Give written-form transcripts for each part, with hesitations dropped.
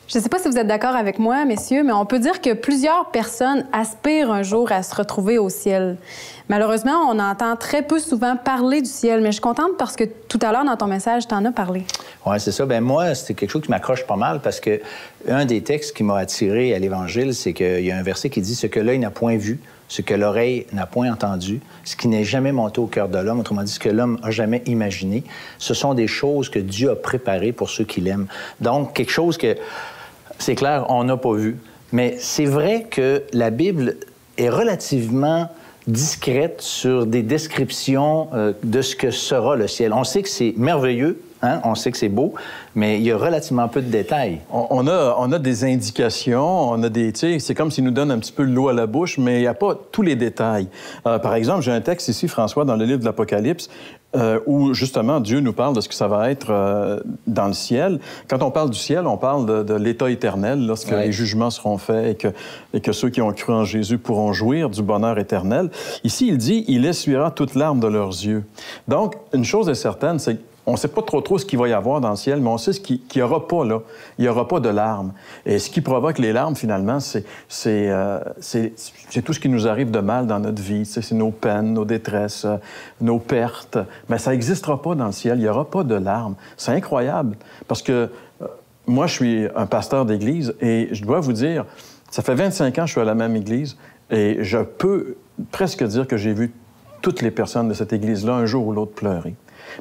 Je ne sais pas si vous êtes d'accord avec moi, messieurs, mais on peut dire que plusieurs personnes aspirent un jour à se retrouver au ciel. Malheureusement, on entend très peu souvent parler du ciel, mais je suis contente parce que tout à l'heure, dans ton message, tu en as parlé. Oui, c'est ça. Bien, moi, c'est quelque chose qui m'accroche pas mal parce que un des textes qui m'a attiré à l'Évangile, c'est qu'il y a un verset qui dit « Ce que l'œil n'a point vu, ce que l'oreille n'a point entendu, ce qui n'est jamais monté au cœur de l'homme, autrement dit, ce que l'homme n'a jamais imaginé, ce sont des choses que Dieu a préparées pour ceux qui l'aiment. » Donc, quelque chose que, c'est clair, on n'a pas vu. Mais c'est vrai que la Bible est relativement discrète sur des descriptions de ce que sera le ciel. On sait que c'est merveilleux, hein? On sait que c'est beau, mais il y a relativement peu de détails. On a des indications, on a des... Tu sais, c'est comme s'il nous donne un petit peu l'eau à la bouche, mais il n'y a pas tous les détails. Par exemple, j'ai un texte ici, François, dans le livre de l'Apocalypse, où, justement, Dieu nous parle de ce que ça va être dans le ciel. Quand on parle du ciel, on parle de l'état éternel, lorsque les jugements seront faits et que ceux qui ont cru en Jésus pourront jouir du bonheur éternel. Ici, il dit « Il essuiera toute larme de leurs yeux ». Donc, une chose est certaine, c'est on ne sait pas trop ce qu'il va y avoir dans le ciel, mais on sait qu'il n'y aura pas là. Il n'y aura pas de larmes. Et ce qui provoque les larmes, finalement, c'est tout ce qui nous arrive de mal dans notre vie. C'est nos peines, nos détresses, nos pertes. Mais ça n'existera pas dans le ciel. Il n'y aura pas de larmes. C'est incroyable. Parce que moi, je suis un pasteur d'église et je dois vous dire, ça fait 25 ans que je suis à la même église et je peux presque dire que j'ai vu toutes les personnes de cette église-là un jour ou l'autre pleurer.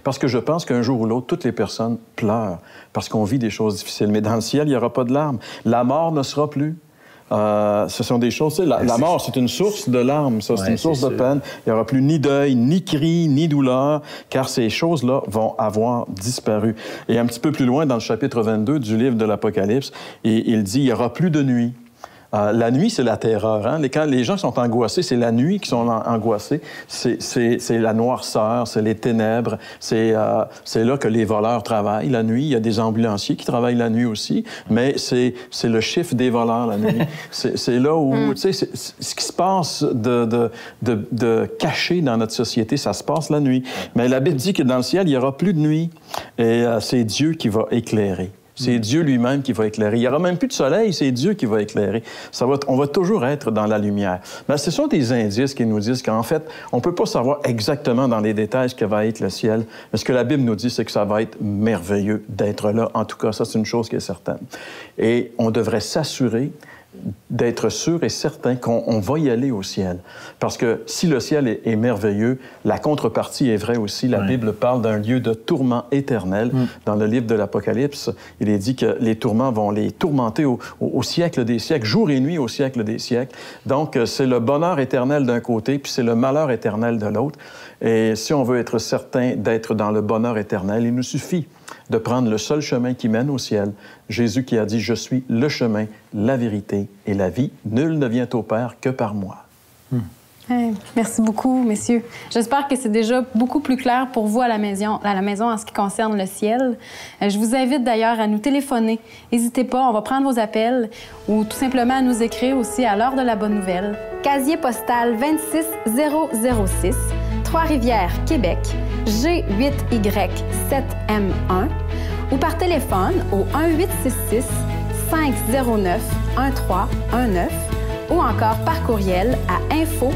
Parce que je pense qu'un jour ou l'autre, toutes les personnes pleurent parce qu'on vit des choses difficiles. Mais dans le ciel, il n'y aura pas de larmes. La mort ne sera plus. Ce sont des choses... La mort, c'est une source de larmes, ça. C'est une source de peine. Il n'y aura plus ni deuil, ni cri, ni douleur, car ces choses-là vont avoir disparu. Et un petit peu plus loin, dans le chapitre 22 du livre de l'Apocalypse, il dit, il n'y aura plus de nuit. La nuit, c'est la terreur. Hein? Quand les gens sont angoissés, c'est la nuit qui sont angoissés. C'est la noirceur, c'est les ténèbres. C'est là que les voleurs travaillent la nuit. Il y a des ambulanciers qui travaillent la nuit aussi, mais c'est le chiffre des voleurs la nuit. C'est là où, tu sais, ce qui se passe de caché dans notre société, ça se passe la nuit. Mais la Bible dit que dans le ciel, il n'y aura plus de nuit. Et c'est Dieu qui va éclairer. C'est Dieu lui-même qui va éclairer. Il n'y aura même plus de soleil, c'est Dieu qui va éclairer. On va toujours être dans la lumière. Mais ce sont des indices qui nous disent qu'en fait, on ne peut pas savoir exactement dans les détails ce que va être le ciel. Mais ce que la Bible nous dit, c'est que ça va être merveilleux d'être là. En tout cas, ça, c'est une chose qui est certaine. Et on devrait s'assurer d'être sûr et certain qu'on va y aller au ciel. Parce que si le ciel est merveilleux, la contrepartie est vraie aussi. La Bible parle d'un lieu de tourment éternel. Dans le livre de l'Apocalypse, il est dit que les tourments vont les tourmenter au siècle des siècles, jour et nuit au siècle des siècles. Donc, c'est le bonheur éternel d'un côté, puis c'est le malheur éternel de l'autre. Et si on veut être certain d'être dans le bonheur éternel, il nous suffit de prendre le seul chemin qui mène au ciel. Jésus qui a dit « Je suis le chemin, la vérité et la vie. Nul ne vient au Père que par moi. » Merci beaucoup, messieurs. J'espère que c'est déjà beaucoup plus clair pour vous à la maison en ce qui concerne le ciel. Je vous invite d'ailleurs à nous téléphoner. N'hésitez pas, on va prendre vos appels ou tout simplement à nous écrire aussi à l'heure de la bonne nouvelle. Casier postal 26006, Trois-Rivières, Québec, G8Y7M1 ou par téléphone au 1-866-509-1319 ou encore par courriel à info@hbn.ca.